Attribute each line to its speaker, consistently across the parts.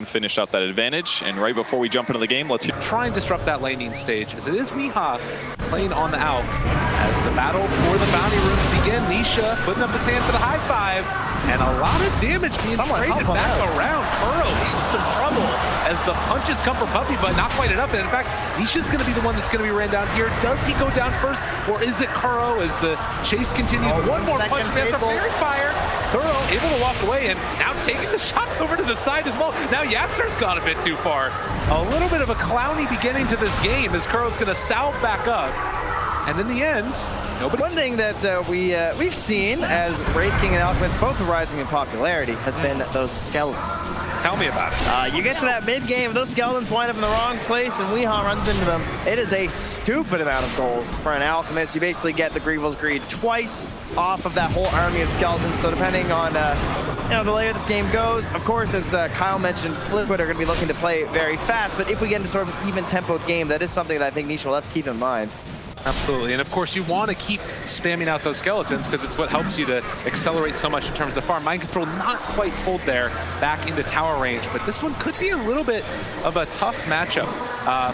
Speaker 1: Finish out that advantage, and right before we jump into the game, let's
Speaker 2: try and disrupt that laning stage, as it is Miha playing on the Alk. As the battle for the bounty runes begin, Nisha putting up his hand for the high five, and a lot of damage being traded back around. Kuro in some trouble as the punches come from Puppy, but not quite enough. And in fact, Nisha's going to be the one that's going to be ran down here. Does he go down first, or is it Kuro as the chase continues? One more punch, there's a fairy fire. Kuro able to walk away, and now taking the shots over to the side as well. Now Yapzor's gone a bit too far. A little bit of a clowny beginning to this game as Kuro's going to salve back up. And in the end, nobody...
Speaker 3: One thing that we've seen as Wraith King and Alchemist both rising in popularity has been those skeletons.
Speaker 2: Tell me about it.
Speaker 3: You get to that mid-game, those skeletons wind up in the wrong place, and Weehaw runs into them. It is a stupid amount of gold for an Alchemist. You basically get the Grieval's Greed twice off of that whole army of skeletons. So depending on the later this game goes, of course, as Kyle mentioned, Liquid are going to be looking to play very fast. But if we get into sort of an even-tempoed game, that is something that I think Nisha will have to keep in mind.
Speaker 2: Absolutely, and of course you want to keep spamming out those skeletons because it's what helps you to accelerate so much in terms of farm. Mind Control not quite pulled there back into tower range, but this one could be a little bit of a tough matchup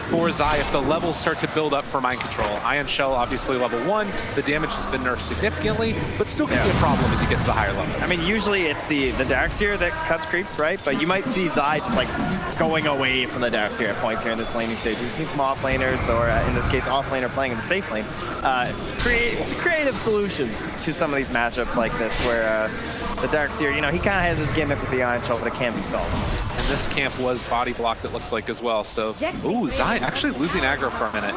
Speaker 2: for Zai if the levels start to build up for Mind Control. Ion Shell obviously level 1, the damage has been nerfed significantly, but still can be a problem as you get to the higher levels.
Speaker 3: I mean, usually it's the Darkseer that cuts creeps, right? But you might see Zai just like going away from the Darkseer at points here in this laning stage. We've seen some off-laners, or in this case off-laner playing in the safe lane, creative solutions to some of these matchups like this, where the Darkseer, you know, he kind of has his gimmick with the Ion Shell, but it can be solved.
Speaker 2: And this camp was body blocked, it looks like, as well. So, ooh, Zai actually losing aggro for a minute.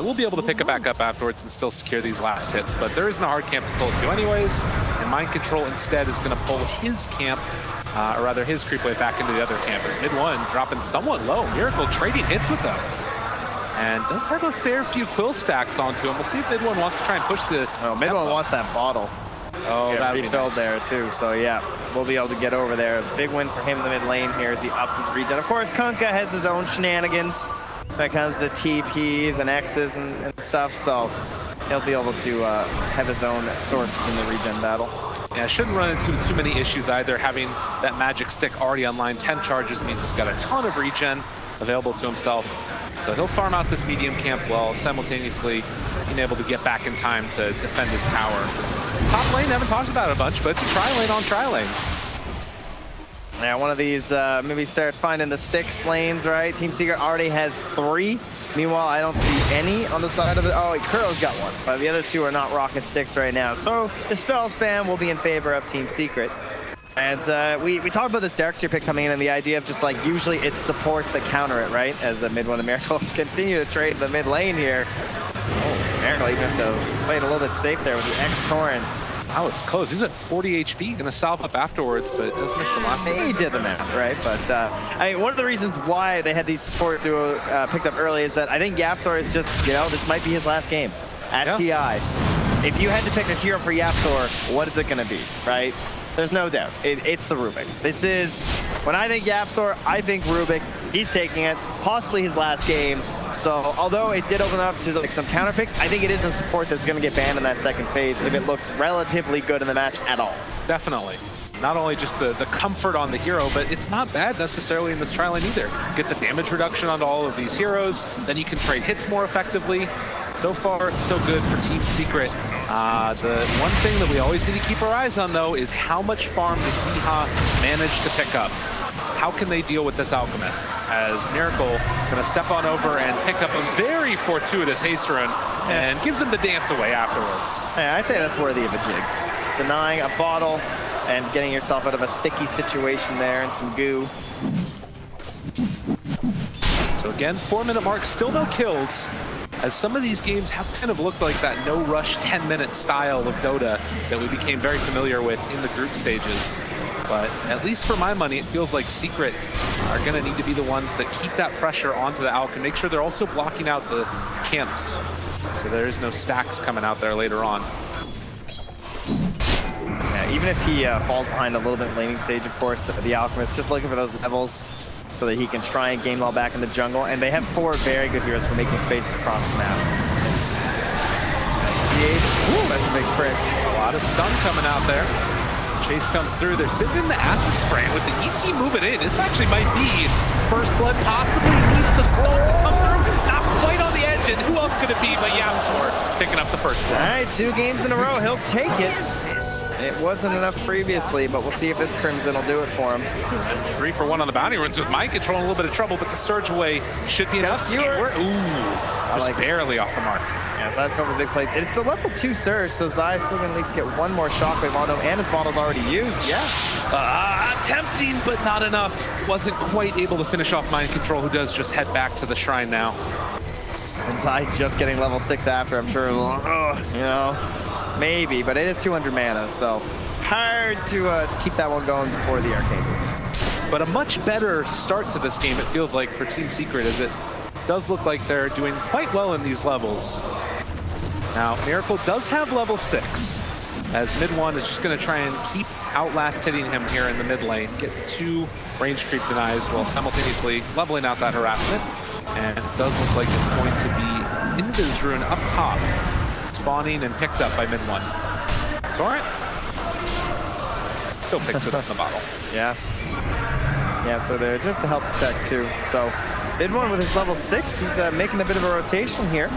Speaker 2: We'll be able to pick it back up afterwards and still secure these last hits, but there isn't a hard camp to pull it to anyways, and Mind Control instead is going to pull his camp, or rather his creep wave back into the other camp. As mid one dropping somewhat low. Miracle trading hits with them. And does have a fair few quill stacks onto him. We'll see if mid one wants to try and push the...
Speaker 3: Oh, mid one wants that bottle.
Speaker 2: Oh, that
Speaker 3: refilled there too, so yeah, we'll be able to get over there. Big win for him in the mid lane here as he ups his regen. Of course, Kunkka has his own shenanigans when it comes to TPs and X's and stuff, so he'll be able to have his own sources in the regen battle.
Speaker 2: Yeah, shouldn't run into too many issues either. Having that magic stick already online, 10 charges means he's got a ton of regen available to himself. So he'll farm out this medium camp while simultaneously being able to get back in time to defend his tower. Top lane, haven't talked about it a bunch, but it's a tri-lane on tri-lane.
Speaker 3: Yeah, one of these, maybe start finding the Styx lanes, right? Team Secret already has 3. Meanwhile, I don't see any on the side of it. Oh, Kuro's got 1, but the other 2 are not rocking Styx right now. So the spell spam will be in favor of Team Secret. And we talked about this Darkseer pick coming in, and the idea of just like usually it's supports that counter it, right? As a mid one, the Miracle continue to trade the mid lane here. Oh, Miracle even have to play it a little bit safe there with the X-Torrent.
Speaker 2: Wow, it's close. He's at 40 HP, gonna salve up afterwards, but it does miss some last hits.
Speaker 3: He did the math, right? But I mean, one of the reasons why they had these support duo picked up early is that I think Yapzor is just, you know, this might be his last game at TI. If you had to pick a hero for Yapzor, what is it gonna be, right? There's no doubt. It's the Rubik. This is, when I think Yapzor, I think Rubik. He's taking it, possibly his last game. So although it did open up to like some counter picks, I think it is a support that's going to get banned in that second phase if it looks relatively good in the match at all.
Speaker 2: Definitely. Not only just the comfort on the hero, but it's not bad necessarily in this tri-lane either. Get the damage reduction onto all of these heroes, then you can trade hits more effectively. So far, so good for Team Secret. The one thing that we always need to keep our eyes on, though, is how much farm does Miha manage to pick up? How can they deal with this Alchemist? As Miracle gonna step on over and pick up a very fortuitous haste run and gives him the dance away afterwards.
Speaker 3: Yeah, I'd say that's worthy of a jig. Denying a bottle and getting yourself out of a sticky situation there and some goo.
Speaker 2: So again, 4-minute mark, still no kills, as some of these games have kind of looked like that no-rush 10-minute style of Dota that we became very familiar with in the group stages. But at least for my money, it feels like Secret are going to need to be the ones that keep that pressure onto the Alk and make sure they're also blocking out the camps, so there is no stacks coming out there later on.
Speaker 3: Yeah, even if he falls behind a little bit in laning stage, of course, the Alchemist just looking for those levels so that he can try and gain well back in the jungle. And they have 4 very good heroes for making space across the map.
Speaker 2: Ooh, that's a big crit. A lot of stun coming out there. Chase comes through. They're sitting in the acid spraying with the ET moving in. This actually might be first blood. Possibly needs the stun to come through. Not quite on the edge. And who else could it be but Yamsor picking up the first blood?
Speaker 3: All right, 2 games in a row. He'll take it. It wasn't enough previously, but we'll see if this Crimson will do it for him.
Speaker 2: 3 for 1 on the bounty runs with mind control in a little bit of trouble, but the surge away should be enough. Just barely off the mark.
Speaker 3: Yeah, Zai's going for big plays. It's a level 2 surge, so Zai's still going to at least get 1 more shockwave on him, and his bottle's already used. Yeah.
Speaker 2: Tempting, but not enough. Wasn't quite able to finish off mind control, who does just head back to the shrine now.
Speaker 3: And Zai just getting level 6 after, I'm sure, you know, maybe, but it is 200 mana, so hard to keep that one going before the arcane boots.
Speaker 2: But a much better start to this game, it feels like, for Team Secret, as it does look like they're doing quite well in these levels. Now, Miracle does have level 6, as mid one is just going to try and keep outlast hitting him here in the mid lane, get 2 range creep denies while simultaneously leveling out that harassment. And it does look like it's going to be Invis Rune up top, spawning and picked up by mid one. Torrent still picks it up in the bottle.
Speaker 3: Yeah. Yeah, so they're just to help protect too. So mid one with his level 6, he's making a bit of a rotation here.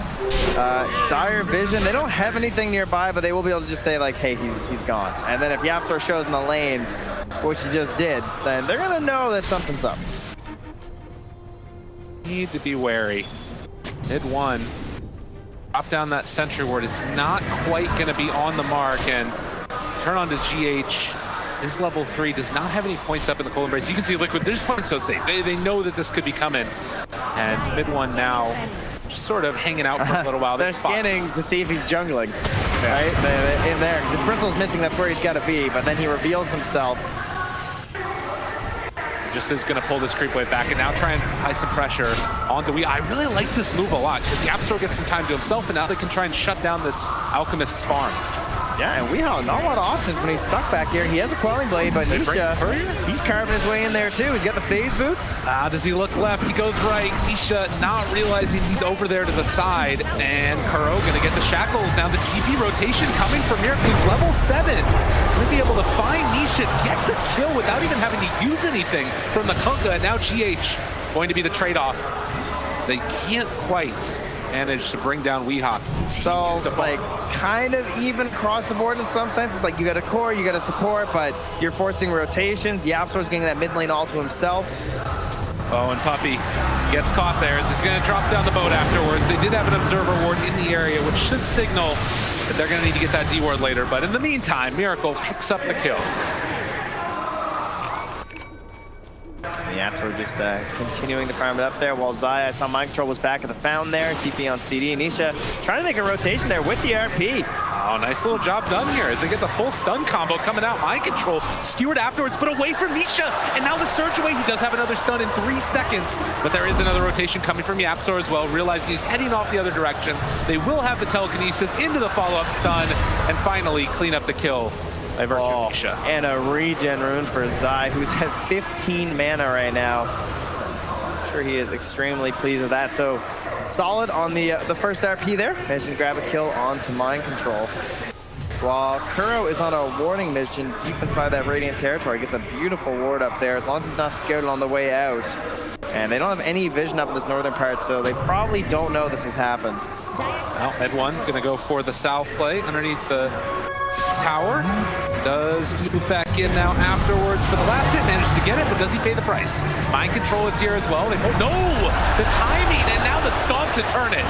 Speaker 3: Dire Vision, they don't have anything nearby, but they will be able to just say like, hey, he's gone. And then if Yapsor shows in the lane, which he just did, then they're gonna know that something's up.
Speaker 2: Need to be wary. Mid one, drop down that sentry ward. It's not quite going to be on the mark, and turn on to GH. His level 3 does not have any points up in the cold embrace. You can see Liquid, they're just playing so safe. They know that this could be coming. And mid one now, just sort of hanging out for a little while.
Speaker 3: They're scanning to see if he's jungling, right? In there, because if Bristle's missing, that's where he's got to be. But then he reveals himself.
Speaker 2: Just is going to pull this creep wave back and now try and apply some pressure onto Wii. I really like this move a lot because Yapsor gets some time to himself, and now they can try and shut down this Alchemist's farm.
Speaker 3: Yeah, and Weehaw, not a lot of options when he's stuck back here. He has a Quelling Blade, but Nisha, he's carving his way in there too. He's got the phase boots.
Speaker 2: Does he look left? He goes right. Nisha not realizing he's over there to the side, and Kuro gonna get the shackles. Now the TP rotation coming from Miracle, who's level 7. Gonna be able to find Nisha, get the kill without even having to use anything from the Kunkka, and now GH going to be the trade-off. So they can't quite manage to bring down Weehaw.
Speaker 3: So, like, kind of even across the board in some senses. Like, you got a core, you got a support, but you're forcing rotations. Yapsor's getting that mid lane all to himself.
Speaker 2: Oh, and Puppey gets caught there as he's going to drop down the boat afterwards. They did have an observer ward in the area, which should signal that they're going to need to get that D ward later. But in the meantime, Miracle picks up the kill.
Speaker 3: The Yapsor just continuing to farm it up there, while Zai, I saw Mind Control was back at the fountain there, TP on CD. Nisha trying to make a rotation there with the RP.
Speaker 2: Oh, nice little job done here as they get the full stun combo coming out. Mind Control skewered afterwards, but away from Nisha. And now the surge away. He does have another stun in 3 seconds, but there is another rotation coming from Yapsor as well, realizing he's heading off the other direction. They will have the telekinesis into the follow-up stun and finally clean up the kill.
Speaker 3: And a regen rune for Zai, who's at 15 mana right now. I'm sure he is extremely pleased with that. So solid on the first RP there. Managed to grab a kill onto Mind Control. While Kuro is on a warding mission deep inside that Radiant territory. Gets a beautiful ward up there, as long as he's not scared on the way out. And they don't have any vision up in this northern part, so they probably don't know this has happened.
Speaker 2: Well, Ed one gonna go for the south play underneath the tower. Does move back in now afterwards for the last hit, manages to get it, but does he pay the price? Mind Control is here as well. No! The timing, and now the stomp to turn it.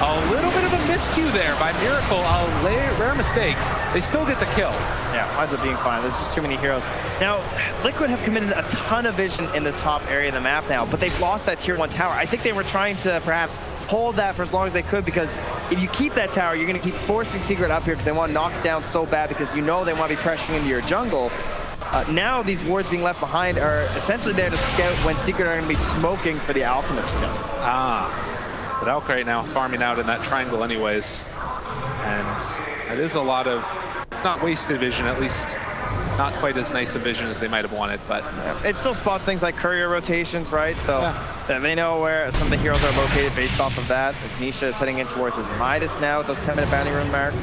Speaker 2: A little bit of a miscue there by Miracle, a rare mistake. They still get the kill.
Speaker 3: Yeah, winds up being fine. There's just too many heroes. Now, Liquid have committed a ton of vision in this top area of the map now, but they've lost that tier 1 tower. I think they were trying to perhaps hold that for as long as they could, because if you keep that tower, you're going to keep forcing Secret up here because they want to knock it down so bad, because you know they want to be pressuring into your jungle. Now these wards being left behind are essentially there to scout when Secret are going to be smoking for the Alchemist kill.
Speaker 2: But Elk right now farming out in that triangle anyways. And it is a lot of, it's not wasted vision, at least not quite as nice a vision as they might have wanted, but
Speaker 3: it still spots things like courier rotations, right? So they know where some of the heroes are located based off of that. As Nisha is heading in towards his Midas now with those 10-minute bounty rune marks.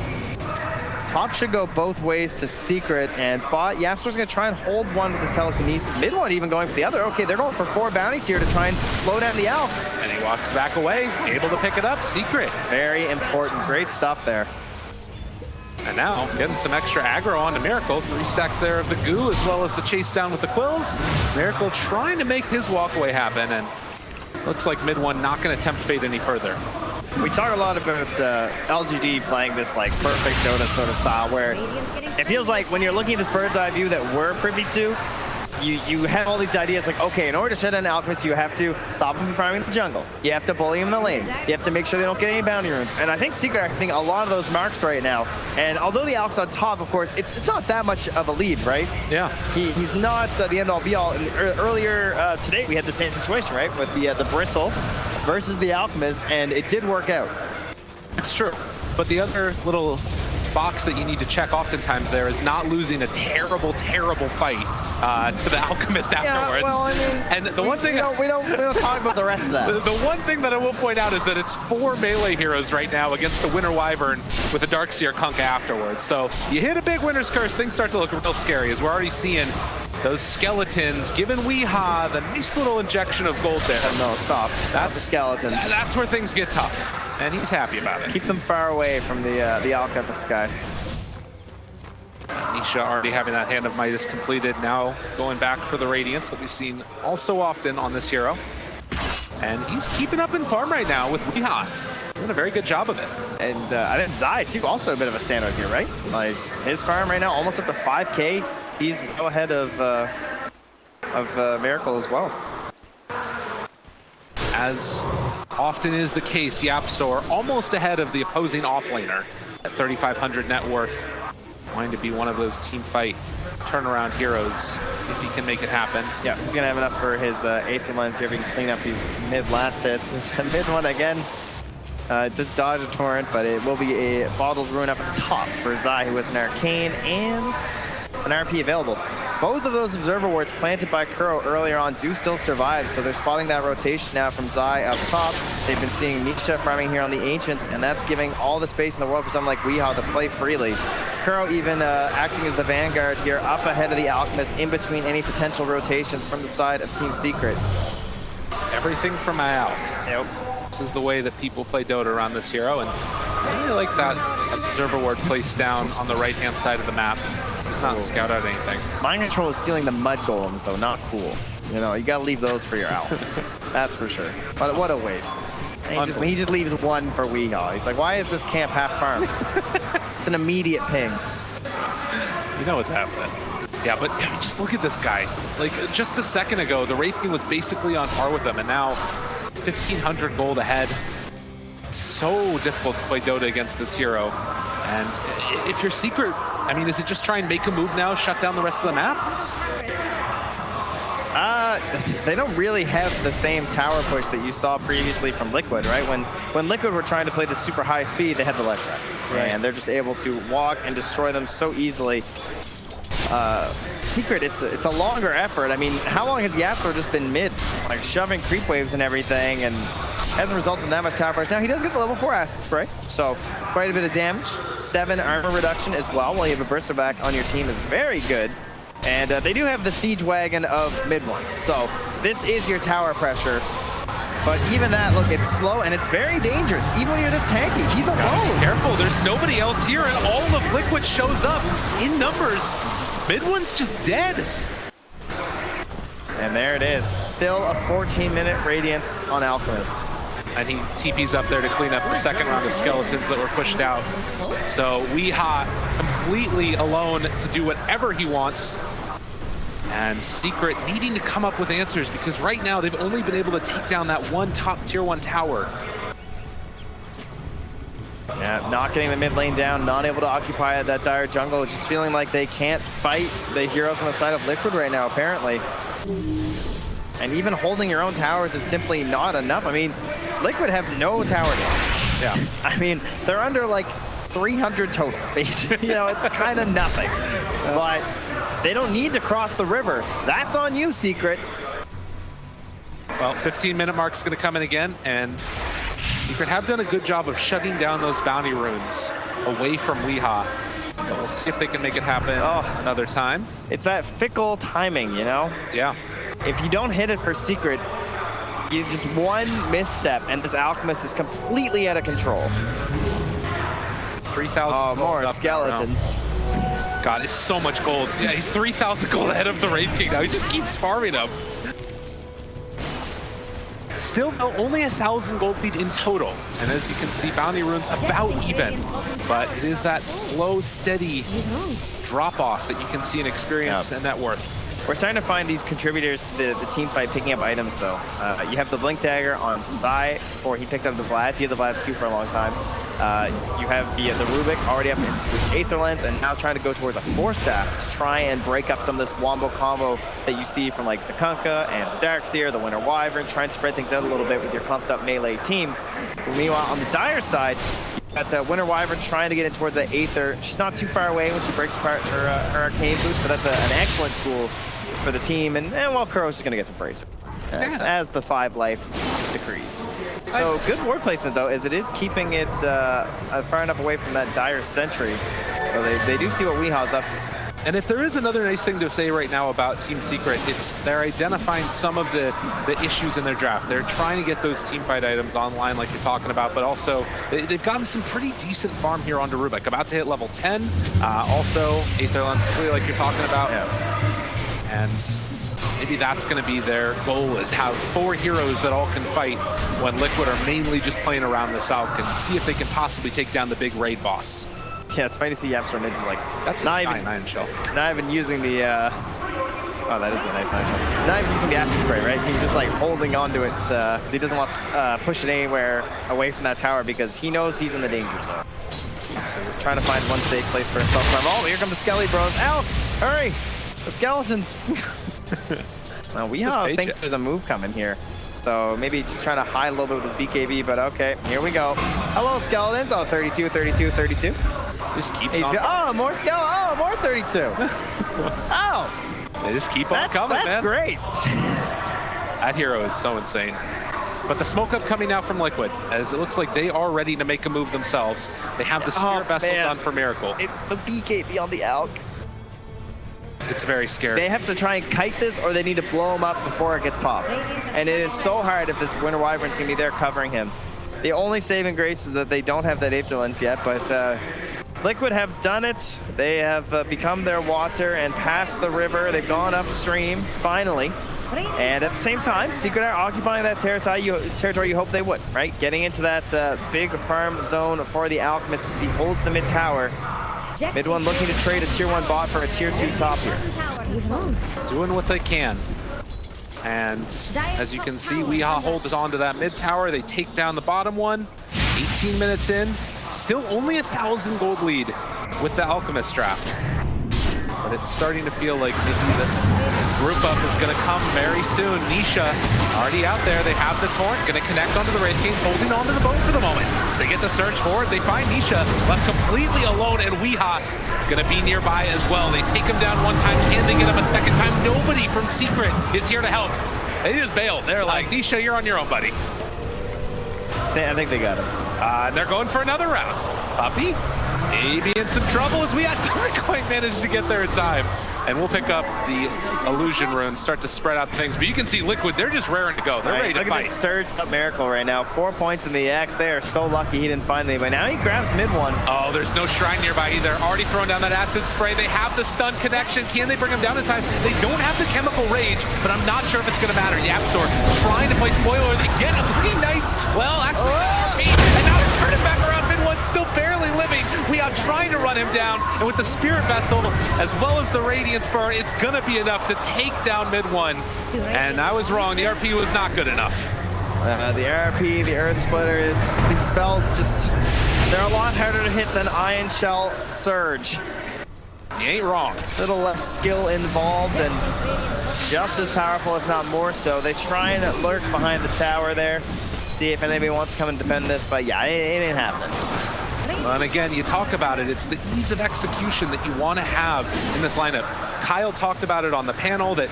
Speaker 3: top should go both ways to Secret, and bot, Yapster's going to try and hold one with his telekinesis. Mid one even going for the other. Okay, they're going for 4 bounties here to try and slow down the Alk.
Speaker 2: And he walks back away, able to pick it up. Secret.
Speaker 3: Very important. Great stuff there.
Speaker 2: And now, getting some extra aggro onto Miracle. 3 stacks there of the goo, as well as the chase down with the quills. Miracle trying to make his walkaway happen, and looks like mid one not going to tempt fate any further.
Speaker 3: We talk a lot about LGD playing this like perfect Dota sort of style where it feels like when you're looking at this bird's eye view that we're privy to, you have all these ideas like, okay, in order to shut down Alchemist, you have to stop him from farming the jungle. You have to bully him in the lane. You have to make sure they don't get any bounty runes. And I think Secret are hitting a lot of those marks right now. And although the Alk's on top, of course, it's not that much of a lead, right?
Speaker 2: Yeah.
Speaker 3: He's not the end-all be-all. And earlier today, we had the same situation, right? With the Bristle versus the Alchemist, and it did work out.
Speaker 2: It's true. But the other little box that you need to check oftentimes there is not losing a terrible, terrible fight to the Alchemist afterwards.
Speaker 3: Yeah, well, I mean,
Speaker 2: and the one thing
Speaker 3: we don't talk about the rest of that.
Speaker 2: The one thing that I will point out is that it's 4 melee heroes right now against the Winter Wyvern with a Darkseer Kunk afterwards. So you hit a big Winter's Curse, things start to look real scary as we're already seeing those skeletons giving Weehaw the nice little injection of gold there.
Speaker 3: No, stop. That's the skeletons.
Speaker 2: That's where things get tough. And he's happy about it.
Speaker 3: Keep them far away from the Alchemist guy.
Speaker 2: Nisha already having that Hand of Midas completed, now going back for the Radiance that we've seen all so often on this hero. And he's keeping up in farm right now with Weehaw. Doing a very good job of it.
Speaker 3: And I think Zai, too, also a bit of a standout here, right? Like, his farm right now almost up to 5K. He's well ahead of Miracle as well.
Speaker 2: As often is the case, Yapstor almost ahead of the opposing offlaner at 3,500 net worth. Going to be one of those team fight turnaround heroes if he can make it happen.
Speaker 3: Yeah, he's going to have enough for his 8th lines here if he can clean up these mid last hits. It's a mid one again. Just dodge a torrent, but it will be a bottled ruin up at the top for Zai, who has an arcane and an RP available. Both of those observer wards planted by Kuro earlier on do still survive, so they're spotting that rotation now from Zai up top. They've been seeing Nisha farming here on the Ancients, and that's giving all the space in the world for someone like Weehaw to play freely. Kuro even acting as the vanguard here, up ahead of the Alchemist, in between any potential rotations from the side of Team Secret.
Speaker 2: Everything from Alk.
Speaker 3: Yep.
Speaker 2: This is the way that people play Dota around this hero, and I really like that observer ward placed down on the right-hand side of the map. It's not scout out anything.
Speaker 3: Mind Control is stealing the mud golems, though. Not cool. You know, you gotta leave those for your Alk. That's for sure. But what a waste. He just leaves one for Weehaw. He's like, why is this camp half farmed? It's an immediate ping.
Speaker 2: You know what's happening. Yeah, but just look at this guy. Like, just a second ago, the Wraith King was basically on par with him, and now 1,500 gold ahead. It's so difficult to play Dota against this hero. And if you're Secret, I mean, is it just try and make a move now, shut down the rest of the map?
Speaker 3: They don't really have the same tower push that you saw previously from Liquid, right? When Liquid were trying to play the super high speed, they had the ledge wrap. Right. And they're just able to walk and destroy them so easily. Secret, it's a longer effort. I mean, how long has Yapster just been mid? Like, shoving creep waves and everything, and hasn't resulted in that much tower push. Now, he does get the level 4 acid spray, so quite a bit of damage. 7 armor reduction as well, while you have a Burster back on your team is very good. And they do have the siege wagon of mid one, so this is your tower pressure. But even that, look, it's slow and it's very dangerous. Even when you're this tanky, he's alone.
Speaker 2: Careful, there's nobody else here, and all of Liquid shows up in numbers. Mid one's just dead.
Speaker 3: And there it is. Still a 14-minute Radiance on Alchemist.
Speaker 2: And he TP's up there to clean up the second round of skeletons that were pushed out. So Weehaw completely alone to do whatever he wants. And Secret needing to come up with answers, because right now they've only been able to take down that one top tier 1 tower.
Speaker 3: Yeah, not getting the mid lane down, not able to occupy that dire jungle, just feeling like they can't fight the heroes on the side of Liquid right now, apparently. And even holding your own towers is simply not enough. I mean, Liquid have no tower damage.
Speaker 2: Yeah.
Speaker 3: I mean, they're under like 300 total. You know, it's kind of nothing. But they don't need to cross the river. That's on you, Secret.
Speaker 2: Well, 15-minute mark's going to come in again, and Secret have done a good job of shutting down those bounty runes away from Weehaw. We'll see if they can make it happen another time.
Speaker 3: It's that fickle timing, you know?
Speaker 2: Yeah.
Speaker 3: If you don't hit it for Secret, you just one misstep, and this Alchemist is completely out of control.
Speaker 2: 3,000.
Speaker 3: Oh, more skeletons.
Speaker 2: God, it's so much gold. Yeah, he's 3,000 gold ahead of the Wraith King now. He just keeps farming them. Still, though, only 1,000 gold lead in total. And as you can see, bounty runes about even. But it is that slow, steady drop-off that you can see in experience and net worth.
Speaker 3: We're starting to find these contributors to the team fight picking up items, though. You have the Blink Dagger on Zai, before he picked up the Vlad's. He had the Vlad's Q for a long time. You have the Rubik already up into his Aether Lens, and now trying to go towards a Force Staff to try and break up some of this wombo combo that you see from like the Kunkka and the Darkseer, the Winter Wyvern. Try and spread things out a little bit with your clumped up melee team. Meanwhile, on the Dire side, got Winter Wyvern trying to get in towards that Aether. She's not too far away when she breaks apart her Arcane Boots, but that's an excellent tool for the team. And well, Kuro's just going to get some Bracer as the 5 life decrees. So good ward placement, though, as it is keeping it far enough away from that Dire Sentry. So they do see what Weeha's up to.
Speaker 2: And if there is another nice thing to say right now about Team Secret, it's they're identifying some of the issues in their draft. They're trying to get those team fight items online like you're talking about, but also they've gotten some pretty decent farm here onto Rubik. About to hit level 10. Also, Aether Lens clearly like you're talking about. Yeah. And maybe that's going to be their goal, is have 4 heroes that all can fight when Liquid are mainly just playing around this out and see if they can possibly take down the big raid boss.
Speaker 3: Yeah, it's funny to see Yapstorm just like
Speaker 2: that's
Speaker 3: not
Speaker 2: a
Speaker 3: even
Speaker 2: 9/9 shell.
Speaker 3: Not even using the oh, that is a nice 9 shell. Not even using the acid spray, right? He's just like holding onto it because he doesn't want to push it anywhere away from that tower because he knows he's in the danger zone. So he's trying to find one safe place for himself. Oh, here come the Skelly Bros. Out! Hurry! The skeletons. Now Weehaw thinks there's a move coming here. So maybe just trying to hide a little bit with his BKB, but okay, here we go. Hello, skeletons. Oh, 32, 32, 32.
Speaker 2: Just keeps on.
Speaker 3: Oh, more skeleton. Oh, more 32. Oh.
Speaker 2: They just keep on coming, man.
Speaker 3: That's great.
Speaker 2: That hero is so insane. But the smoke up coming out from Liquid, as it looks like they are ready to make a move themselves. They have the Spirit Vessel done for Miracle.
Speaker 3: The BKB on the Alk.
Speaker 2: It's very scary.
Speaker 3: They have to try and kite this, or they need to blow him up before it gets popped. And it is so hard if this Winter Wyvern's going to be there covering him. The only saving grace is that they don't have that Aether Lens yet, but Liquid have done it. They have become their water and passed the river. They've gone upstream, finally. And at the same time, Secret are occupying that territory you hope they would, right? Getting into that big farm zone for the Alchemist as he holds the mid tower. Mid one looking to trade a tier 1 bot for a tier 2 top here.
Speaker 2: Doing what they can. And as you can see, Weehaw holds on to that mid tower. They take down the bottom one. 18 minutes in. Still only 1,000 gold lead with the Alchemist draft. But it's starting to feel like maybe this group up is going to come very soon. Nisha already out there. They have the Torrent, going to connect onto the Wraith King, holding onto the boat for the moment. So they get the search forward. They find Nisha left completely alone, and Weehaw going to be nearby as well. They take him down one time. Can they get him a second time? Nobody from Secret is here to help. They just bailed. They're like, Nisha, you're on your own, buddy.
Speaker 3: I think they got him.
Speaker 2: And they're going for another round. Puppy, maybe in some trouble as Weehaw doesn't quite manage to get there in time. And we'll pick up the illusion rune, start to spread out things. But you can see Liquid, they're just raring to go. They're ready to fight.
Speaker 3: Look at this surged up Miracle right now. 4 points in the X. They are so lucky he didn't find anybody. Now he grabs mid one.
Speaker 2: Oh, there's no shrine nearby either. Already throwing down that acid spray. They have the stun connection. Can they bring him down in time? They don't have the chemical rage, but I'm not sure if it's going to matter. Yapsor trying to play spoiler. They get a pretty nice, well, actually, and now they turn it back around. Mid one still barely living. We are trying to run him down, and with the Spirit Vessel, as well as the Radiance Burn, it's going to be enough to take down mid one. And I was wrong. The RP was not good enough.
Speaker 3: The RP, the Earth Splitter, these spells just, they're a lot harder to hit than Iron Shell Surge.
Speaker 2: You ain't wrong.
Speaker 3: A little less skill involved and just as powerful, if not more so. They try and lurk behind the tower there, see if anybody wants to come and defend this, but yeah, it ain't happening.
Speaker 2: And again, you talk about it, it's the ease of execution that you want to have in this lineup. Kyle talked about it on the panel that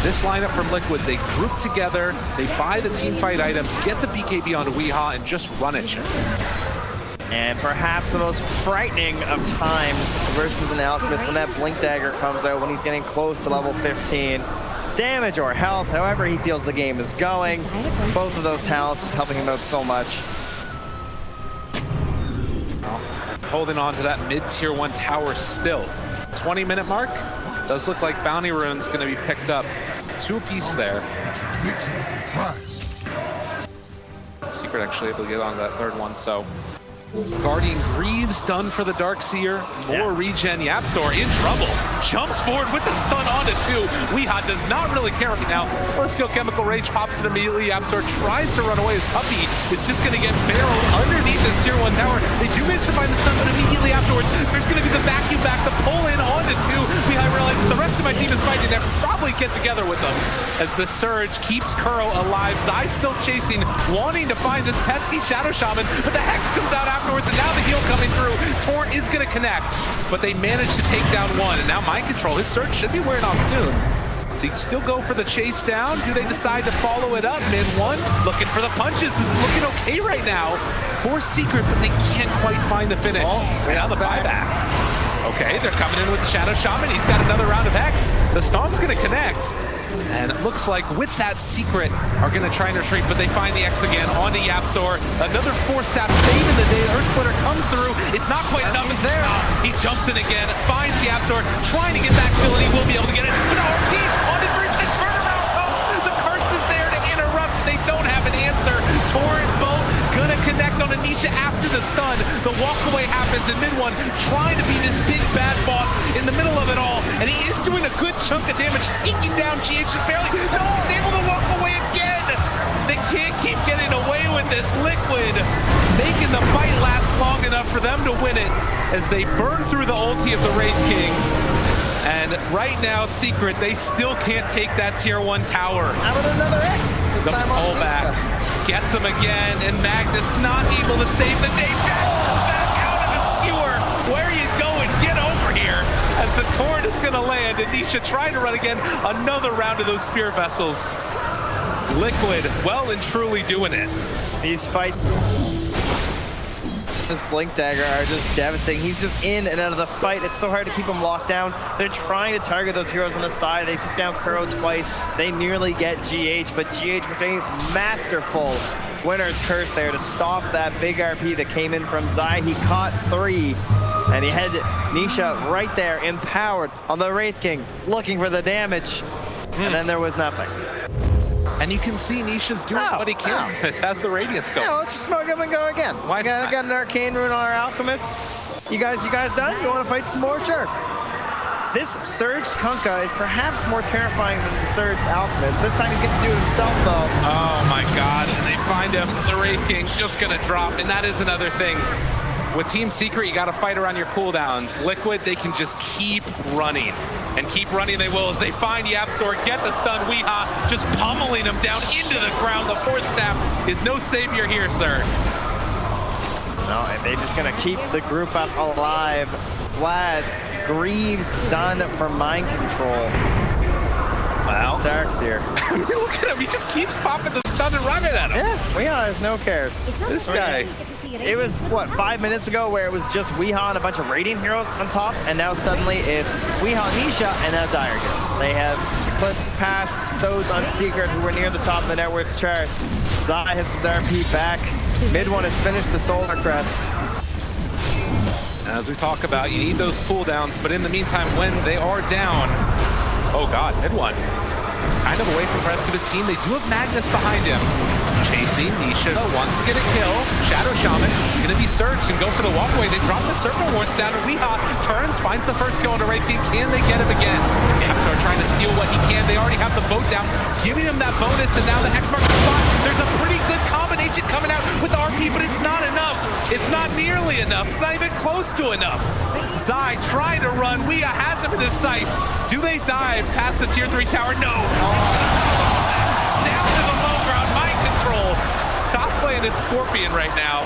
Speaker 2: this lineup from Liquid, they group together, they buy the team fight items, get the BKB onto Weehaw, and just run it.
Speaker 3: And perhaps the most frightening of times versus an Alchemist when that Blink Dagger comes out when he's getting close to level 15. Damage or health, however he feels the game is going. Both of those talents just helping him out so much.
Speaker 2: Holding on to that mid-tier 1 tower still. 20-minute mark. Does look like Bounty Rune's going to be picked up. 2 apiece there. Secret actually able to get on that 3rd one, so Guardian Greaves done for the Darkseer. More regen. Yapzor in trouble. Jumps forward with the stun onto 2. Weeha does not really care right now. Celestial Chemical Rage pops it immediately. Yapzor tries to run away. His puppy is just going to get barreled underneath this tier 1 tower. They do manage to find the stun, but immediately afterwards, there's going to be the vacuum back to pull in onto 2. Weeha realizes the rest of my team is fighting. They probably get together with them as the Surge keeps Kuro alive. Zai still chasing, wanting to find this pesky Shadow Shaman, but the Hex comes out afterwards, and now the heal coming through. Torn is going to connect, but they managed to take down 1, and now Mind Control. His Surge should be wearing off soon. So you still go for the chase down. Do they decide to follow it up? Mid 1, looking for the punches. This is looking okay right now for Secret, but they can't quite find the finish. Right now the buyback. Okay, they're coming in with the Shadow Shaman. He's got another round of Hex. The Stomp's going to connect. And it looks like with that Secret are going to try and retreat, but they find the X again onto Yapzor. Another 4-staff saving the day. Earth Splitter comes through. It's not quite enough. It's there. He jumps in again, finds Yapzor, trying to get that kill, and he will be able to get it. But the RP onto 3. The turnaround comes. The curse is there to interrupt. They don't have an answer. Torrent both gonna connect on Anisha after the stun. The walkaway happens in mid 1, trying to be this big bad boss in the middle of it all. And he is doing a good chunk of damage, taking down GH just barely. No, he's able to walk away again. They can't keep getting away with this. Liquid making the fight last long enough for them to win it as they burn through the ulti of the Wraith King. And right now, Secret, they still can't take that tier 1 tower.
Speaker 3: How about another X? This time on
Speaker 2: pullback. Gets him again, and Magnus not able to save the day. Back out of the skewer. Where are you going? Get over here. As the torrent is going to land, and Nisha trying to run again. Another round of those spear vessels. Liquid, well and truly doing it.
Speaker 3: These fights, this Blink Dagger are just devastating. He's just in and out of the fight. It's so hard to keep him locked down. They're trying to target those heroes on the side. They took down Kuro twice. They nearly get GH, but GH with a masterful winner's curse there to stop that big RP that came in from Zai. He caught 3, and he had Nisha right there, empowered on the Wraith King, looking for the damage, and then there was nothing.
Speaker 2: And you can see Nisha's doing what he can. This has the Radiance going.
Speaker 3: Yeah, let's just smoke up and go again.
Speaker 2: Why not?
Speaker 3: Got an Arcane Rune on our Alchemist. You guys done? You want to fight some more? Sure. This Surge Kunkka is perhaps more terrifying than the Surge Alchemist. This time he's going to do it himself, though.
Speaker 2: Oh my god, and they find him. The Wraith King's just going to drop, and that is another thing. With Team Secret, you got to fight around your cooldowns. Liquid, they can just keep running. And keep running they will as they find Yapzor, get the stun. Weeha just pummeling him down into the ground. The 4-staff is no savior here, sir.
Speaker 3: No, they're just going to keep the group up alive. Vlad's Greaves done for Mind Control.
Speaker 2: Wow.
Speaker 3: Darkseer.
Speaker 2: Look at him, he just keeps popping the stun and running at him.
Speaker 3: Yeah, Weeha has no cares.
Speaker 2: This guy.
Speaker 3: It was, what, 5 minutes ago where it was just Weeha and a bunch of Radiant heroes on top, and now suddenly it's Weeha, Nisha, and now Dire Ghosts. They have eclipsed past those on Secret who were near the top of the net worth chart. Zai has his RP back. Mid 1 has finished the Solar Crest.
Speaker 2: As we talk about, you need those cooldowns, but in the meantime, when they are down, oh god, mid 1. Kind of away from the rest of his team. They do have Magnus behind him. Chasing, Nisha wants to get a kill. Shadow Shaman gonna be searched and go for the walkway. They drop the Serpent Wards down, and Weeha turns, finds the first kill on the Wraith King. Can they get him again? Yapzor trying to steal what he can. They already have the boat down, giving him that bonus, and now the X marks the spot. There's a pretty good combination coming out with RP, but it's not enough. It's not nearly enough. It's not even close to enough. Zai trying to run. Weeha has him in his sights. Do they dive past the tier 3 tower? No. Down to the low ground. Mind Control. Cosplaying this Scorpion right now.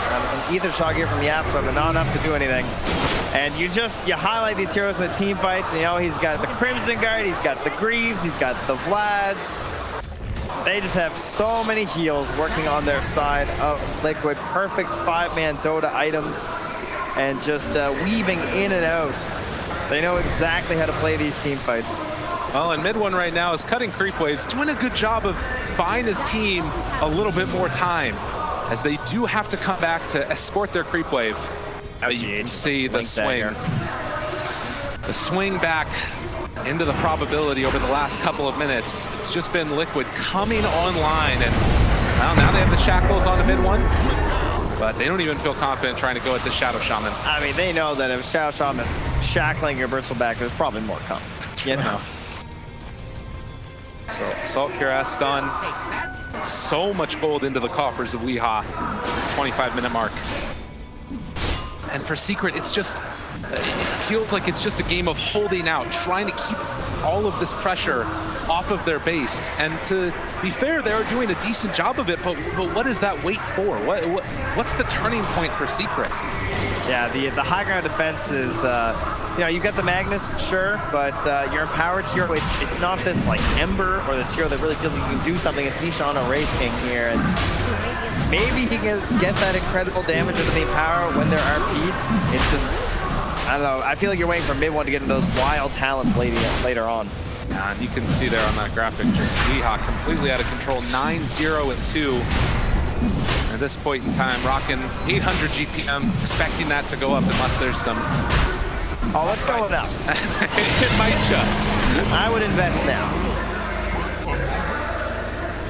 Speaker 3: That was an ether shot here from Yapzor, but not enough to do anything. And you highlight these heroes in the team fights, and you know, he's got the Crimson Guard, he's got the Greaves, he's got the Vlads. They just have so many heals working on their side of Liquid. Perfect 5-man Dota items and just weaving in and out. They know exactly how to play these team fights.
Speaker 2: Well, and mid one right now is cutting creep waves, doing a good job of buying his team a little bit more time, as they do have to come back to escort their creep wave. Now you can see the swing. The swing back into the probability over the last couple of minutes. It's just been Liquid coming online, and well, now they have the shackles on the mid one, but they don't even feel confident trying to go at the Shadow Shaman.
Speaker 3: I mean, they know that if Shadow Shaman's shackling your Brittle back, there's probably more coming. You know.
Speaker 2: So Salt Cuirass stun. So much gold into the coffers of Weehaw. This 25-minute mark. And for Secret, it's just, it feels like it's just a game of holding out, trying to keep all of this pressure off of their base. And to be fair, they are doing a decent job of it, but what is that wait for? What's the turning point for Secret?
Speaker 3: Yeah, the high ground defense is, you know, you got the Magnus, sure, but your empowered hero, it's not this like Ember or this hero that really feels like you can do something. It's Nisha on a Wraith King here, and maybe he can get that incredible damage with the empower when they're RP'd. It's just, I don't know, I feel like you're waiting for mid one to get into those wild talents later on.
Speaker 2: And you can see there on that graphic, just Weehaw completely out of control, 9-0-2. At this point in time, rocking 800 GPM, expecting that to go up unless there's some...
Speaker 3: Oh, let's go up.
Speaker 2: It might just.
Speaker 3: I would invest now.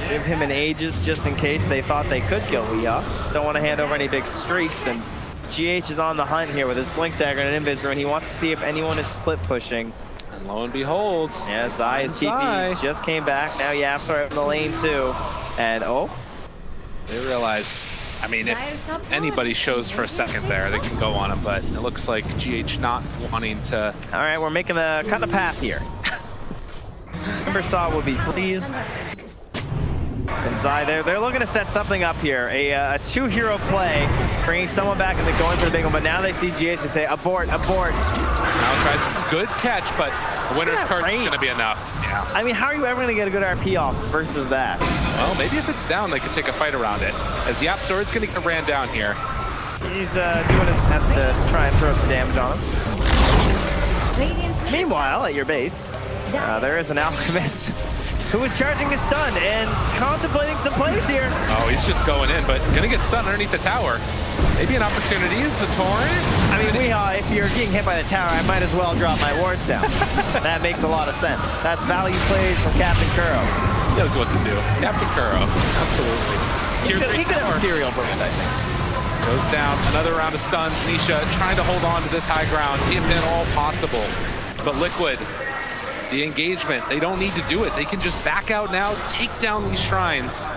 Speaker 3: Give him an Aegis just in case they thought they could kill Weehaw. Don't want to hand over any big streaks, and GH is on the hunt here with his Blink Dagger and an Invis Rune. He wants to see if anyone is split pushing.
Speaker 2: And lo and behold,
Speaker 3: yeah, Zai's TP just came back. Now Yaps are in the lane too. And oh,
Speaker 2: they realize, I mean, if anybody shows for a second there, they can go on him, but it looks like GH not wanting to.
Speaker 3: All right, we're making the kind of path here. Timbersaw will be pleased. And Zai, they're looking to set something up here. A two-hero play, bringing someone back and they're going for the big one, but now they see GH, they say, abort, abort.
Speaker 2: Now tries good catch, but the winner's curse is gonna be enough. Yeah.
Speaker 3: I mean, how are you ever gonna get a good RP off versus that?
Speaker 2: Well, maybe if it's down, they could take a fight around it. As Yapzor is gonna get ran down here.
Speaker 3: He's doing his best to try and throw some damage on him. Meanwhile, at your base, there is an Alchemist who is charging his stun and contemplating some plays here.
Speaker 2: Oh, he's just going in, but gonna get stunned underneath the tower. Maybe an opportunity is the torrent.
Speaker 3: I mean, Weehaw, if you're getting hit by the tower, I might as well drop my wards down. That makes a lot of sense. That's value plays from Captain Kuro.
Speaker 2: He knows what to do. Captain Kuro, absolutely.
Speaker 3: He could have a serial burst, I think.
Speaker 2: Goes down, another round of stuns. Nisha trying to hold on to this high ground if at all possible. But Liquid, the engagement, they don't need to do it. They can just back out now, take down these shrines,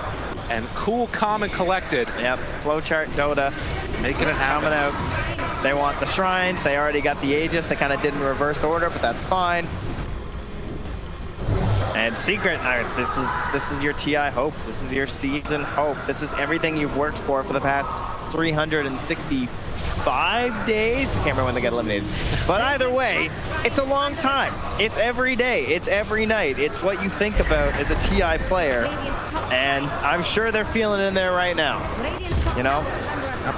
Speaker 2: and cool, calm, and collected.
Speaker 3: Yep, flowchart Dota.
Speaker 2: Making it happen.
Speaker 3: Coming out. They want the shrines. They already got the Aegis. They kind of did in reverse order, but that's fine. And Secret, this is your TI hopes. This is your season hope. This is everything you've worked for the past 365 days. I can't remember when they got eliminated. But either way, it's a long time. It's every day. It's every night. It's what you think about as a TI player. And I'm sure they're feeling it in there right now. You know?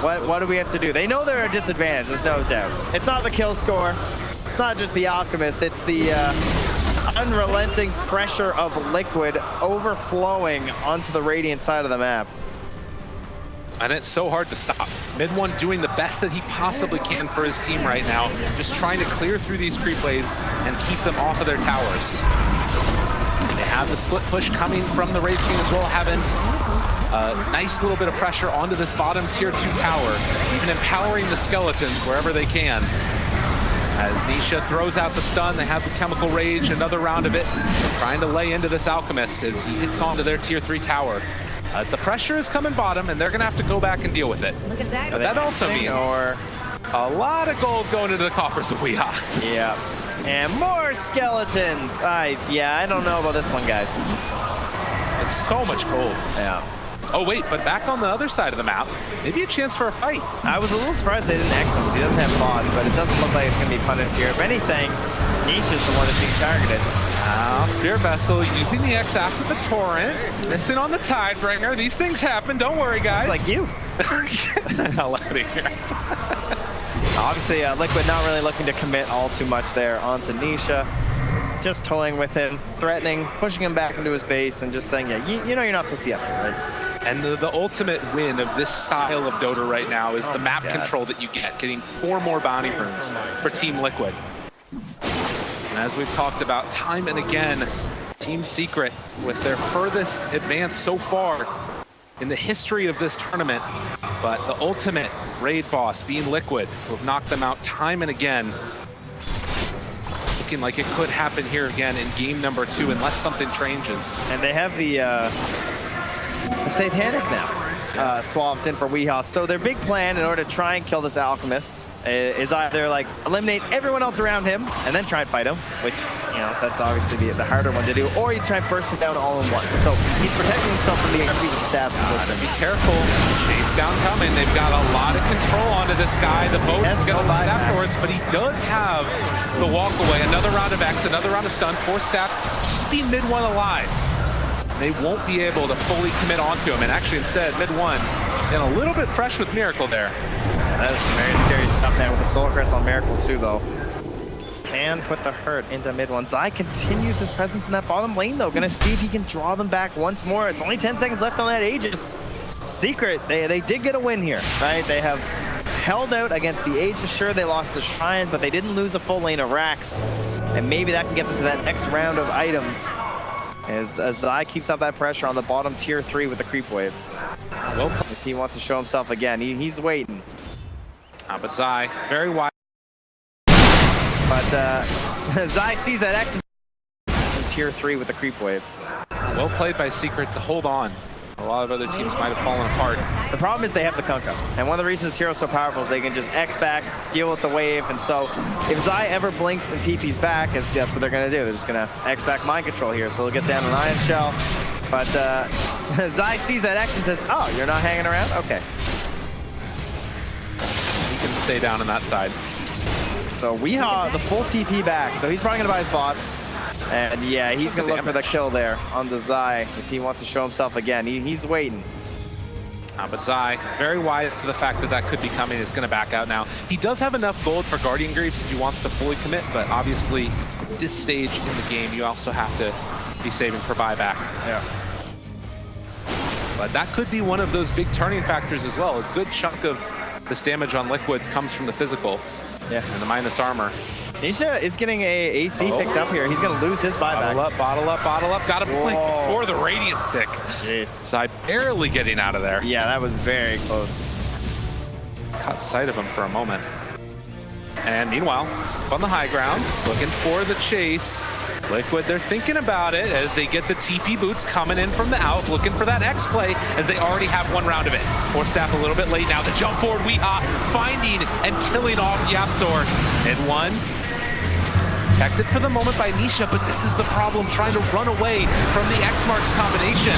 Speaker 3: What do we have to do? They know they're at a disadvantage, there's no doubt. It's not the kill score. It's not just the Alchemist. It's the unrelenting pressure of Liquid overflowing onto the Radiant side of the map.
Speaker 2: And it's so hard to stop. Mid one doing the best that he possibly can for his team right now, just trying to clear through these creep waves and keep them off of their towers. They have the split push coming from the Wraith King as well, having a nice little bit of pressure onto this bottom tier 2 tower, even empowering the skeletons wherever they can. As Nisha throws out the stun, they have the Chemical Rage, another round of it, trying to lay into this Alchemist as he hits onto their tier 3 tower. The pressure is coming bottom, and they're gonna have to go back and deal with it.
Speaker 4: Look at that.
Speaker 2: But that also means a lot of gold going into the coffers of Weehaw.
Speaker 3: Yeah, and more skeletons. I don't know about this one, guys.
Speaker 2: It's so much gold.
Speaker 3: Yeah.
Speaker 2: Oh wait, but back on the other side of the map, maybe a chance for a fight.
Speaker 3: I was a little surprised they didn't X him. He doesn't have bots, but it doesn't look like it's going to be punished here. If anything, Nisha's the one that's being targeted.
Speaker 2: Now, Spirit Vessel using the X after the Torrent, missing on the Tidebringer. These things happen, don't worry, guys.
Speaker 3: It's like you.
Speaker 2: Get the hell out of here.
Speaker 3: Obviously, Liquid not really looking to commit all too much there onto Nisha. Just toying with him, threatening, pushing him back into his base, and just saying, yeah, you know you're not supposed to be up there, right?
Speaker 2: And the ultimate win of this style of Dota right now is the map control that you get, getting 4 more bounty runes for Team Liquid. And as we've talked about time and again, Team Secret with their furthest advance so far in the history of this tournament, but the ultimate raid boss being Liquid, who have knocked them out time and again. Looking like it could happen here again in game number 2 unless something changes.
Speaker 3: And they have the Satanic now swapped in for Weehaw. So their big plan in order to try and kill this Alchemist is either like eliminate everyone else around him and then try and fight him, which, you know, that's obviously the harder one to do, or you try and burst him down all in one. So he's protecting himself from the HP stab position.
Speaker 2: Be careful. Chase down coming. They've got a lot of control onto this guy. The boat is going to lead afterwards, but he does have the walk away. Another round of X, another round of stun, 4 staff, keeping mid 1 alive. They won't be able to fully commit onto him, and actually instead, mid 1, and a little bit fresh with Miracle there.
Speaker 3: That is some very scary stuff there with the Soul Crest on Miracle too, though. Can put the hurt into mid 1. Zai continues his presence in that bottom lane, though. Gonna see if he can draw them back once more. It's only 10 seconds left on that Aegis. Secret, they did get a win here, right? They have held out against the Aegis. Sure, they lost the Shrine, but they didn't lose a full lane of racks. And maybe that can get them to that next round of items. As Zai keeps up that pressure on the bottom tier 3 with the creep wave.
Speaker 2: Well,
Speaker 3: if he wants to show himself again, he's waiting.
Speaker 2: But Zai, very wide.
Speaker 3: But Zai sees that X in tier 3 with the creep wave.
Speaker 2: Well played by Secret to hold on. A lot of other teams might have fallen apart.
Speaker 3: The problem is they have the Kunkka. And one of the reasons Hero's so powerful is they can just X back, deal with the wave. And so if Zai ever blinks and TP's back, that's what they're going to do. They're just going to X back mind control here. So they'll get down an Iron Shell. But Zai sees that X and says, oh, you're not hanging around? Okay.
Speaker 2: He can stay down on that side.
Speaker 3: So Weehaw, the full TP back. So he's probably going to buy his bots. And yeah, he's going to look for the kill there on the Zai if he wants to show himself again. He's waiting.
Speaker 2: But Zai, very wise to the fact that that could be coming, is going to back out now. He does have enough gold for Guardian Greaves if he wants to fully commit, but obviously at this stage in the game, you also have to be saving for buyback.
Speaker 3: Yeah.
Speaker 2: But that could be one of those big turning factors as well. A good chunk of this damage on Liquid comes from the physical.
Speaker 3: Yeah.
Speaker 2: And the minus armor.
Speaker 3: Nisha is getting a AC picked up here. He's going to lose his buyback.
Speaker 2: Bottle up, bottle up, bottle up. Got to blink before the Radiant Stick.
Speaker 3: Jeez.
Speaker 2: Zai barely getting out of there.
Speaker 3: Yeah, that was very close.
Speaker 2: Caught sight of him for a moment. And meanwhile, up on the high grounds, looking for the chase. Liquid, they're thinking about it as they get the TP boots coming in from the out, looking for that X play as they already have 1 round of it. Force staff a little bit late now. The jump forward, Weehaw finding and killing off Yapzor. And 1. Protected for the moment by Nisha, but this is the problem, trying to run away from the X-Marks combination.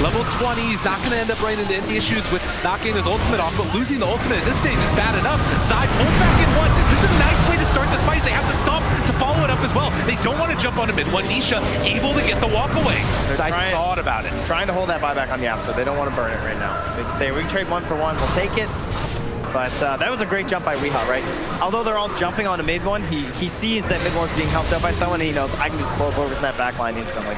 Speaker 2: Level 20, he's not going to end up running into any issues with knocking his ultimate off, but losing the ultimate at this stage is bad enough. Zai pulls back in 1. This is a nice way to start this fight. They have the stomp to follow it up as well. They don't want to jump onto mid 1. Nisha able to get the walk away. Zai thought about it.
Speaker 3: Trying to hold that buyback on Yap, so they don't want to burn it right now. They can say, we can trade 1 for 1, we'll take it. But that was a great jump by Weehaw, right? Although they're all jumping on a mid 1, he sees that mid 1's being helped out by someone, and he knows I can just blow over that back line instantly.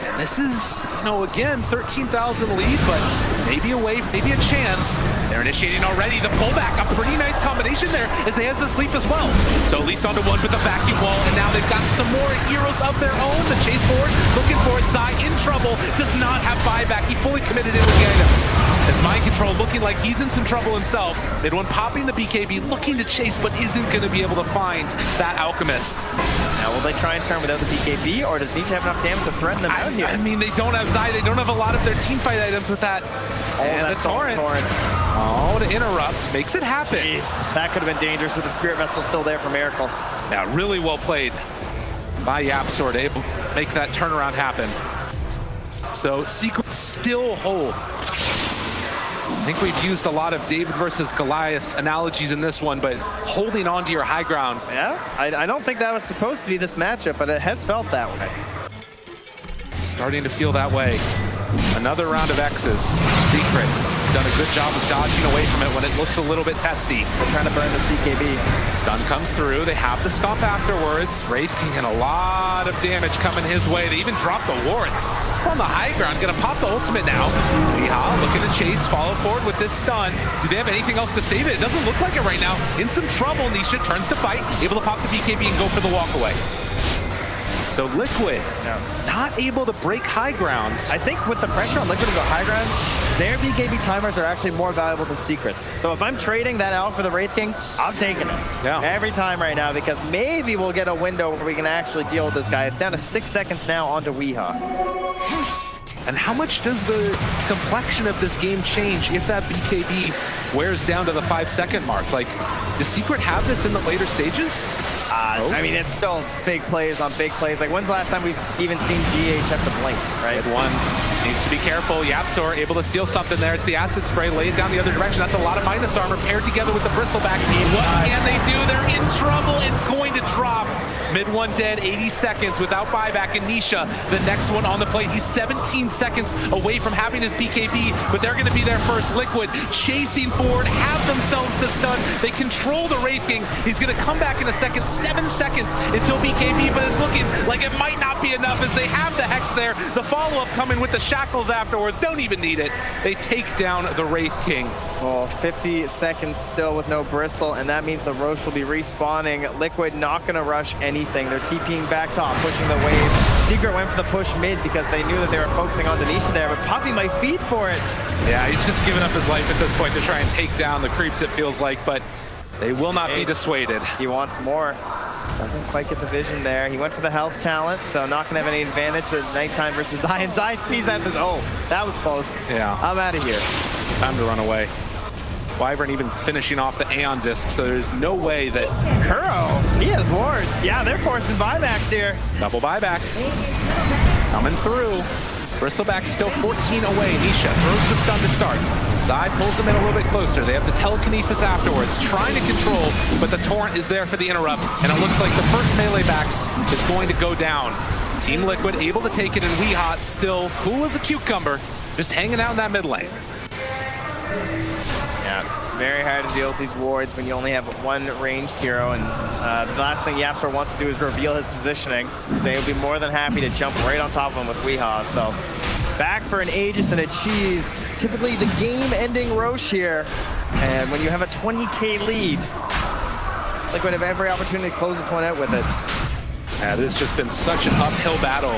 Speaker 2: And this is, you know, again, 13,000 lead, but maybe a wave, maybe a chance. They're initiating already. The pullback, a pretty nice combination there as they have the sleep as well. So at least onto 1 with the vacuum wall, and now they've got some more heroes of their own. The chase forward, looking for it. Zai in trouble, does not have buyback. He fully committed in with the items. As mind control looking like he's in some trouble himself. Mid 1 popping the BKB, looking to chase, but isn't going to be able to find that Alchemist.
Speaker 3: Now, will they try and turn without the BKB, or does Nisha have enough damage to threaten them out here?
Speaker 2: I mean, they don't have Zai, they don't have a lot of their team fight items with that. And the Torrent. Oh, to interrupt, makes it happen.
Speaker 3: Jeez, that could have been dangerous with the Spirit Vessel still there for Miracle.
Speaker 2: Yeah, really well played by Yapzor to able to make that turnaround happen. So Secret still hold. I think we've used a lot of David versus Goliath analogies in this one, but holding on to your high ground.
Speaker 3: Yeah, I don't think that was supposed to be this matchup, but it has felt that way.
Speaker 2: starting to feel that way. Another round of X's. Secret done a good job of dodging away from it when it looks a little bit testy.
Speaker 3: They're trying to burn this BKB.
Speaker 2: Stun comes through. They have the stomp afterwards. Wraith King and a lot of damage coming his way. They even dropped the wards on the high ground. Gonna pop the ultimate now. Weeha looking to chase, follow forward with this stun. Do they have anything else to save it? It doesn't look like it right now. In some trouble, Nisha turns to fight, able to pop the BKB and go for the walk away. So Liquid, not able to break high ground.
Speaker 3: I think with the pressure on Liquid to go high ground, their BKB timers are actually more valuable than Secrets. So if I'm trading that out for the Wraith King, I'm taking it.
Speaker 2: Yeah.
Speaker 3: Every time right now, because maybe we'll get a window where we can actually deal with this guy. It's down to 6 seconds now onto Weeha.
Speaker 2: And how much does the complexion of this game change if that BKB wears down to the 5-second mark? Like, does Secret have this in the later stages?
Speaker 3: I mean, it's still big plays on big plays. Like, when's the last time we've even seen GH have to blink, right?
Speaker 2: Good one. Needs to be careful. Yapzor able to steal something there. It's the acid spray. Lay it down the other direction. That's a lot of minus armor paired together with the bristleback. What can they do? They're in trouble and going to drop. Mid one dead, 80 seconds without buyback. And Nisha, the next one on the plate. He's 17 seconds away from having his BKB, but they're going to be there first. Liquid chasing forward, have themselves the stun. They control the Wraith King. He's going to come back in a second. 7 seconds until BKB, but it's looking like it might not be enough as they have the Hex there. The follow-up coming with the shackles afterwards. Don't even need it. They take down the Wraith King.
Speaker 3: Well, 50 seconds still with no bristle, and that means the Roche will be respawning. Liquid not going to rush anything. They're TPing back top, pushing the wave. Secret went for the push mid because they knew that they were focusing on Denisha there, but Poppy might feed for it.
Speaker 2: Yeah, he's just giving up his life at this point to try and take down the creeps, it feels like, but they will not be dissuaded.
Speaker 3: He wants more. Doesn't quite get the vision there. He went for the health talent, so not gonna have any advantage at nighttime versus Zai. And Zai sees that and says, oh, that was close.
Speaker 2: Yeah.
Speaker 3: I'm out of here.
Speaker 2: Time to run away. Wyvern even finishing off the Aeon disc, so there's no way that...
Speaker 3: Kuro, he has wards. Yeah, they're forcing buybacks here.
Speaker 2: Double buyback. Coming through. Bristleback still 14 away. Nisha throws the stun to start. Zai pulls them in a little bit closer. They have the telekinesis afterwards, trying to control, but the torrent is there for the interrupt, and it looks like the first melee backs is going to go down. Team Liquid able to take it, and Weeha still cool as a cucumber, just hanging out in that mid lane.
Speaker 3: Yeah, very hard to deal with these wards when you only have one ranged hero, and the last thing Yapzor wants to do is reveal his positioning, so they'll be more than happy to jump right on top of him with Weeha. So back for an Aegis and a cheese. Typically the game-ending Roche here, and when you have a 20k lead, Liquid have every opportunity to close this one out with it.
Speaker 2: Yeah, this has just been such an uphill battle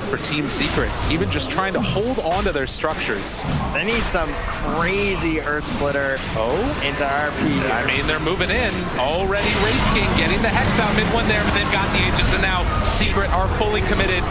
Speaker 2: for Team Secret, even just trying to hold on to their structures.
Speaker 3: They need some crazy Earth Splitter into RP.
Speaker 2: I mean, they're moving in. Already Wraith King getting the Hex out mid one there, but they've got the Aegis, and now Secret are fully committed.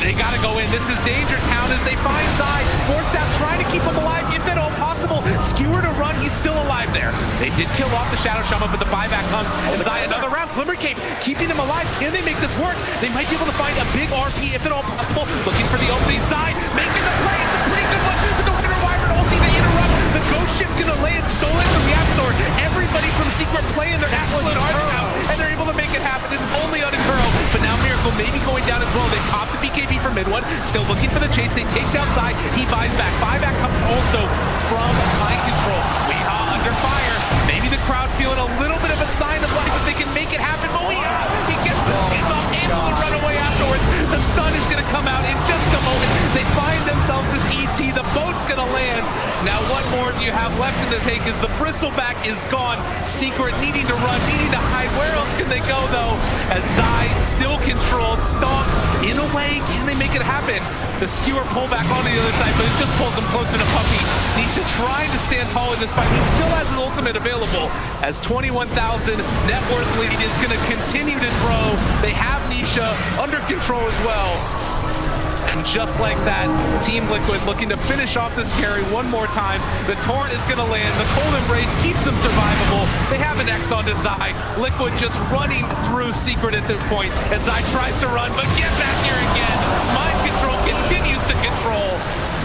Speaker 2: They gotta go in. This is Danger Town as they find Zai. Force-Staff trying to keep him alive, if at all possible. Skewer to run, he's still alive there. They did kill off the Shadow Shaman, but the buyback comes, and Zai another round. Glimmer Cape keeping him alive. Can they make this work? They might be able to find a big RP, if at all possible. Looking for the ultimate. Zai making the play. It's a pretty good one. With the Winter Wyvern ulti, they interrupt. The Ghost Ship gonna lay it stolen from Yapzor. Everybody from Secret playing their absolute hard now, and they're able to make it happen. It's only on a Kuro, but now Miracle maybe going down as well. They pop the BKB for mid one. Still looking for the chase. They take down Zai. He buys back. Buyback comes also from Mind Control. Weeha under fire. Maybe the crowd feeling a little bit of a sign of life if they can make it happen. But Weeha, he gets the he's not able to run away afterwards. The stun is going to come out in just a moment. They find themselves this ET. The boat's going to land. Now what more do you have left in the take is the bristleback is gone. Secret needing to run, needing to hide. Where else can they go though? As Zai still controlled. Stomp in a way. Can they make it happen? The skewer pull back onto the other side, but it just pulls him closer to Puppy. Nisha trying to stand tall in this fight. He still has his ultimate available as 21,000 net worth lead is going to continue to grow. They have Nisha under control as well. And just like that, Team Liquid looking to finish off this carry one more time. The torrent is going to land. The cold embrace keeps them survivable. They have an X onto Zai. Liquid just running through Secret at this point as Zai tries to run, but get back here again. Mind Control continues to control.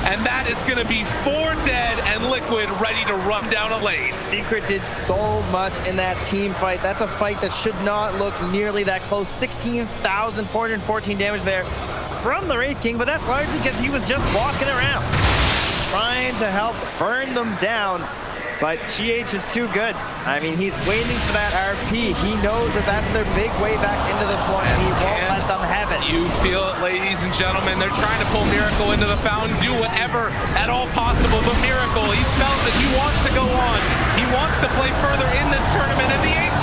Speaker 2: And that is going to be 4 dead and Liquid ready to run down a lane.
Speaker 3: Secret did so much in that team fight. That's a fight that should not look nearly that close. 16,414 damage there. from the Wraith King, but that's largely because he was just walking around, trying to help burn them down. But GH is too good. I mean, he's waiting for that RP. He knows that that's their big way back into this one, and he won't let them have it.
Speaker 2: You feel it, ladies and gentlemen. They're trying to pull Miracle into the fountain, do whatever at all possible. But Miracle, he smells it. He wants to go on. He wants to play further in this tournament. And the